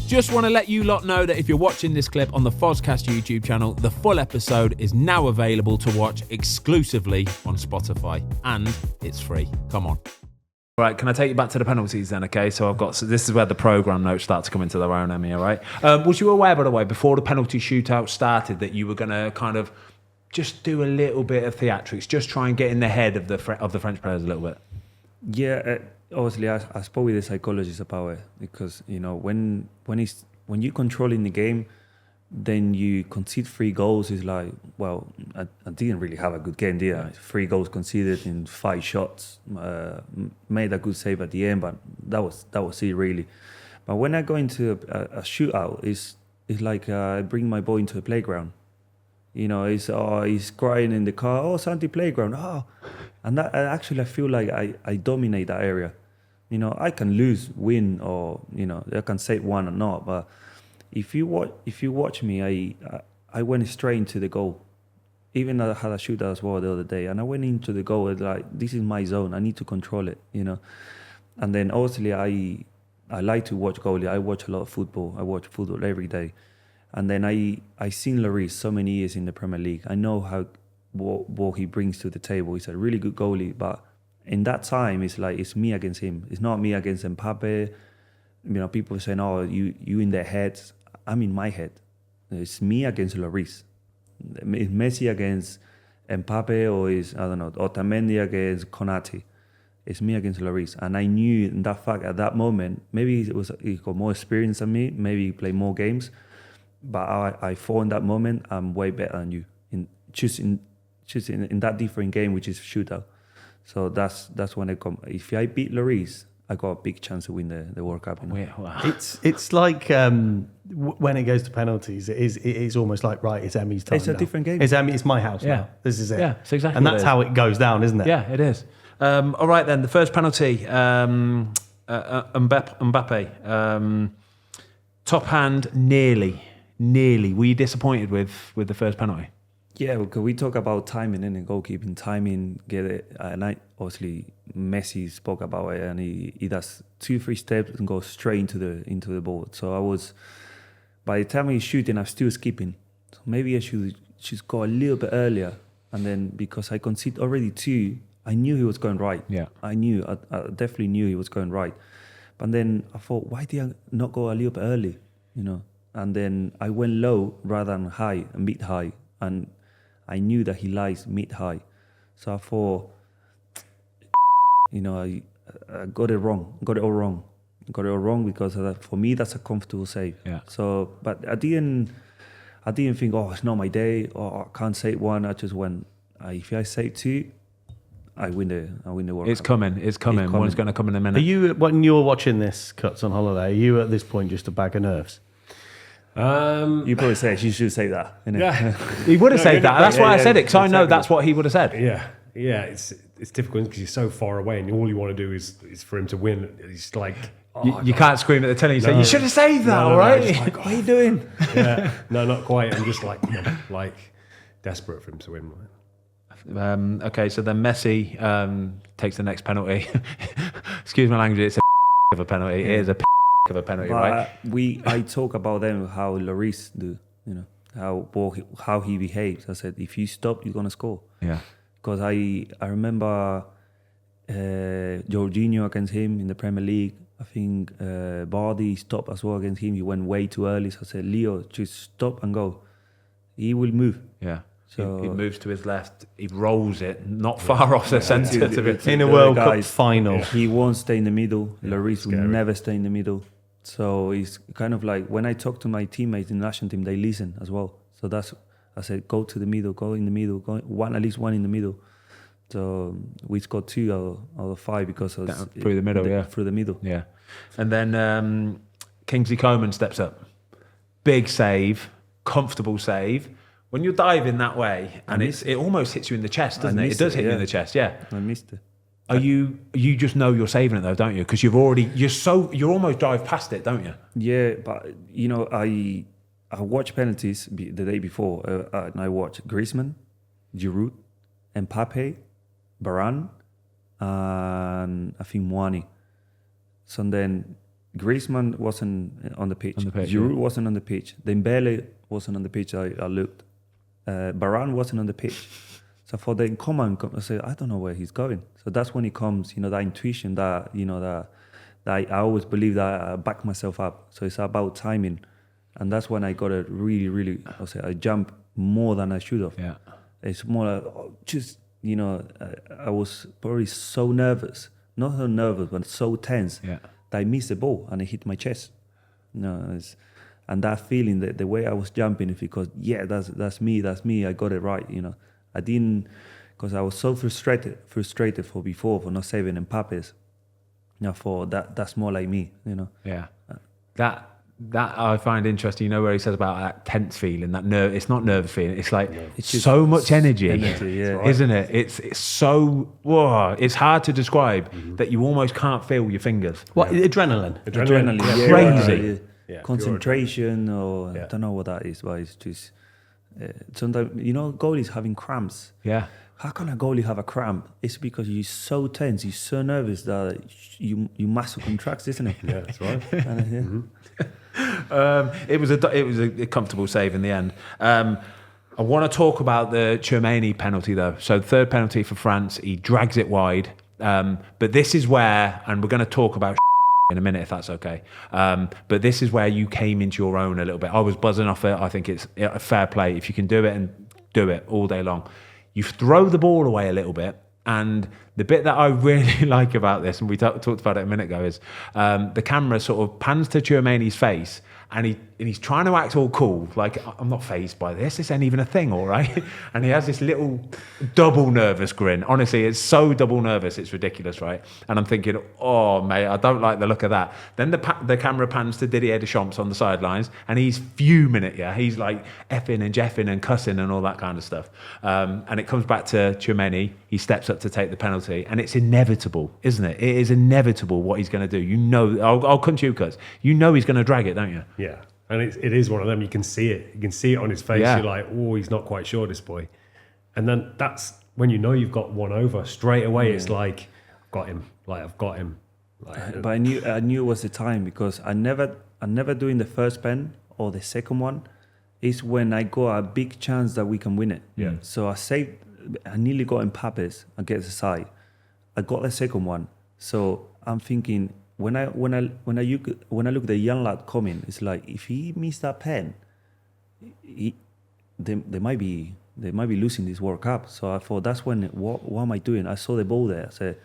Just want to let you lot know that if you're watching this clip on the Fozcast YouTube channel, the full episode is now available to watch exclusively on Spotify, and it's free. Come on. All right, can I take you back to the penalties then, okay? So this is where the programme notes start to come into their own, Emi, all right? Was you aware, by the way, before the penalty shootout started, that you were going to kind of just do a little bit of theatrics, just try and get in the head of the French players a little bit? Yeah, obviously I spoke with the psychologist about it, because, you know, when you're controlling the game, then you concede 3 goals. Is like, well, I didn't really have a good game, did I? 3 goals conceded in 5 shots. Made a good save at the end, but that was it really. But when I go into a shootout, it's like I bring my boy into the playground. You know, he's crying in the car. Oh, Santi playground. Oh, and that I feel like I dominate that area. You know, I can lose, win, or, you know, I can save one or not, but if you watch me, I went straight into the goal. Even I had a shootout as well the other day, and I went into the goal like, this is my zone. I need to control it, you know. And then obviously I like to watch goalie. I watch a lot of football. I watch football every day. And then I seen Lloris so many years in the Premier League. I know what he brings to the table. He's a really good goalie, but in that time it's like it's me against him. It's not me against Mbappe. You know, people saying, "Oh, you in their heads." I'm in my head. It's me against Lloris. It's Messi against Mbappe, or is, I don't know, Otamendi against Konate. It's me against Lloris. And I knew that fact at that moment. Maybe he got more experience than me. Maybe he played more games. But I thought in that moment, I'm way better than you. In that different game, which is shootout. So that's when I come. If I beat Lloris, I got a big chance to win the World Cup. You know? Wow. It's like when it goes to penalties, it is almost like, right, it's Emi's time. It's a now. different game. It's my house now. This is it. Yeah, it's exactly. And that's how it goes down, isn't it? Yeah, it is. All right then, the first penalty, Mbappe, top hand, nearly. Were you disappointed with the first penalty? Yeah, because we talk about timing and goalkeeping, timing, get it. And obviously Messi spoke about it, and he does 2-3 steps and goes straight into the ball. So by the time he's shooting, I'm still skipping. So maybe I should go a little bit earlier. And then because I conceded already 2, I knew he was going right. Yeah, I definitely knew he was going right. But then I thought, why did I not go a little bit early? You know. And then I went low rather than high, mid-high, and I knew that he lies mid-high. So I thought, you know, I got it wrong. Got it all wrong because for me, that's a comfortable save. Yeah. So, but I didn't think, oh, it's not my day, or I can't save one. I just went, if I save 2, I win the World Cup. It's coming. One's going to come in a minute. Are you, when you're watching this, Cuts on holiday, are you at this point just a bag of nerves? You probably say you should say that. Innit? Yeah, He would have said that. That's why I said it, because I know that's what he would have said. yeah. It's difficult because you're so far away, and all you want to do is for him to win. It's like you can't scream at the telly. You say you should have saved that, all right? No, like, What are you doing? Yeah, no, not quite. I'm just like, like desperate for him to win. Okay, so then Messi takes the next penalty. Excuse my language. It's a of a penalty. It is a of a penalty, right? I talk about them how Lloris do, you know, how he behaves. I said, if you stop, you're gonna score. Yeah. Because I remember Jorginho against him in the Premier League. I think Vardy stopped as well against him. He went way too early. So I said, Leo, just stop and go. He will move. Yeah. So he moves to his left. He rolls it not far off the centre. In a World Cup final. He won't stay in the middle. Lloris will never stay in the middle. So it's kind of like when I talk to my teammates in the national team, they listen as well. So I said, go to the middle, go in the middle, at least one in the middle. So we scored 2 out of 5 because of through the middle, through the middle. Yeah. And then Kingsley Coman steps up. Big save, comfortable save. When you're diving that way, and it almost hits you in the chest, doesn't it? It does hit you in the chest, yeah. I missed it. You just know you're saving it though, don't you? Because you're almost dive past it, don't you? Yeah, but you know, I watched penalties the day before, and I watched Griezmann, Giroud, Mbappe, Varane, and I think Muani. So then Griezmann wasn't on the pitch. yeah. Giroud wasn't on the pitch. Dembele wasn't on the pitch. I looked. Varane wasn't on the pitch. So for the command, I say, I don't know where he's going. So that's when it comes, that intuition that, that I always believe that I back myself up. So it's about timing. And that's when I got to really, really, I jump more than I should have. Yeah. It's more like, I was probably so nervous. Not so nervous, but so tense that I missed the ball and it hit my chest. And that feeling, the way I was jumping, is because, that's me, I got it right, I didn't, because I was so frustrated for not saving Mbappe's. That's more like me, Yeah. That I find interesting, where he says about that tense feeling, that it's not nervous feeling, it's like it's so much energy isn't it? It's so, it's hard to describe that you almost can't feel your fingers. What, adrenaline? Adrenaline, crazy. Yeah. Concentration, or I don't know what that is, but it's just, sometimes, goalies having cramps. Yeah. How can a goalie have a cramp? It's because you're so tense, you're so nervous that you muscle contracts, isn't it? Yeah, that's right. It was a comfortable save in the end. I want to talk about the Tchouaméni penalty though. So third penalty for France, he drags it wide. But this is where, and we're going to talk about in a minute if that's okay. But this is where you came into your own a little bit. I was buzzing off it. I think it's a fair play. If you can do it, and do it all day long. You throw the ball away a little bit. And the bit that I really like about this, and we talked about it a minute ago, is the camera sort of pans to Tchouaméni's face, and he's trying to act all cool, like, I'm not fazed by this ain't even a thing, all right? And he has this little double nervous grin. Honestly, it's so double nervous, it's ridiculous, right? And I'm thinking, oh, mate, I don't like the look of that. Then the camera pans to Didier Deschamps on the sidelines, and he's fuming at you. He's like effing and jeffing and cussing and all that kind of stuff. And it comes back to Tchouaméni. He steps up to take the penalty, and it's inevitable, isn't it? It is inevitable what he's going to do. I'll come to you, cuz. He's going to drag it, don't you? Yeah. And it is one of them. You can see it. You can see it on his face. Yeah. You're like, oh, he's not quite sure, this boy. And then that's when you've got one over. Straight away, it's like, I've got him. But I knew it was the time, because I never doing the first pen or the second one. Is when I got a big chance that we can win it. Yeah. So I nearly got Mbappe's against the side. I got the second one. So I'm thinking, when I look at the young lad coming, it's like, if he missed that pen, they might be losing this World Cup. So I thought, that's when, what am I doing? I saw the ball there. I said,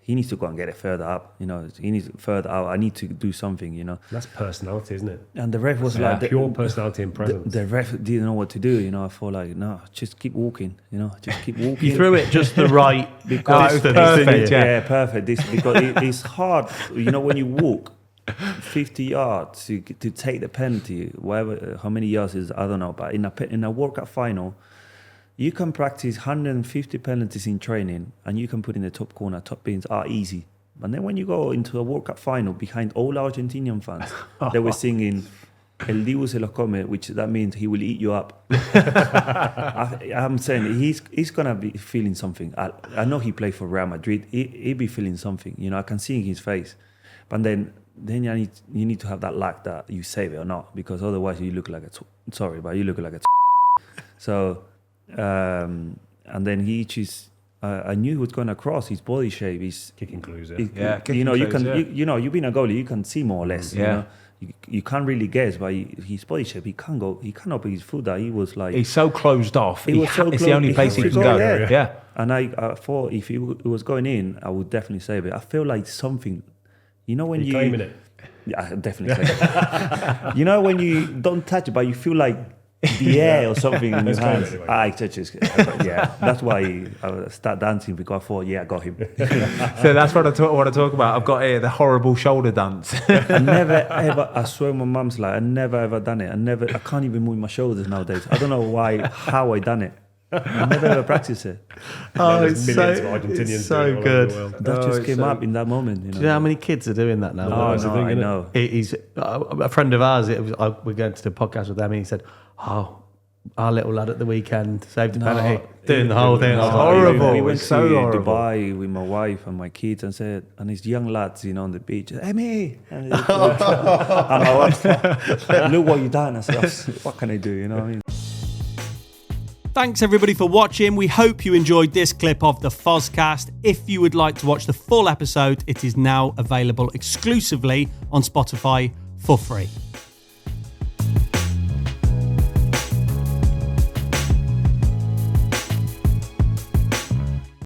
he needs to go and get it further up. He needs further out. I need to do something. That's personality, isn't it? And the ref was pure personality and presence. The ref didn't know what to do. I thought, like, no, just keep walking. Just keep walking. You threw it just the right because distance, perfect. didn't you? Yeah, perfect. Because it's hard. When you walk 50 yards to take the penalty, whatever, how many yards is, I don't know. But in a World Cup final, you can practice 150 penalties in training, and you can put in the top corner. Top bins are easy. But then when you go into a World Cup final behind all Argentinian fans, they were singing El Dibu se los come, which that means he will eat you up. I'm saying he's gonna be feeling something. I know he played for Real Madrid. He'll be feeling something. I can see in his face. But then you need to have that luck that you save it or not, because otherwise you look like you look like a. So. And then I knew he was going to cross. His body shape is kicking clues. You've been a goalie, you can see more or less. Yeah. You can't really guess, but his body shape, he cannot put his foot down. He was like, he's so closed off. It's the only place he can go. Yeah. And I thought if he was going in, I would definitely save it. I feel like something, when you claiming it. Yeah, I definitely save it. When you don't touch it, but you feel like the air or something in his hands. Anyway. I touch his. Yeah, that's why I start dancing, because I thought, I got him. So that's what I want to talk about. I've got here the horrible shoulder dance. I never ever. I swear, my mum's like, I never ever done it. I can't even move my shoulders nowadays. I don't know how I done it. I never ever practiced it. Oh, There's millions of Argentinians so doing it all good. over the world. That just came up in that moment. Do you know how many kids are doing that now? Oh, that's the no, thing, I isn't it? know. He's a friend of ours. We're going to the podcast with them, and he said, "Oh, our little lad at the weekend saved a No, penalty, doing the whole thing. It was No, horrible. We It went was to so horrible. Dubai with my wife and my kids and said, and these young lads, you know, on the beach, Emi! And my wife's like, look what you done. I said, what can I do? You know what I mean? Thanks everybody for watching. We hope you enjoyed this clip of the Fozcast. If you would like to watch the full episode, it is now available exclusively on Spotify for free.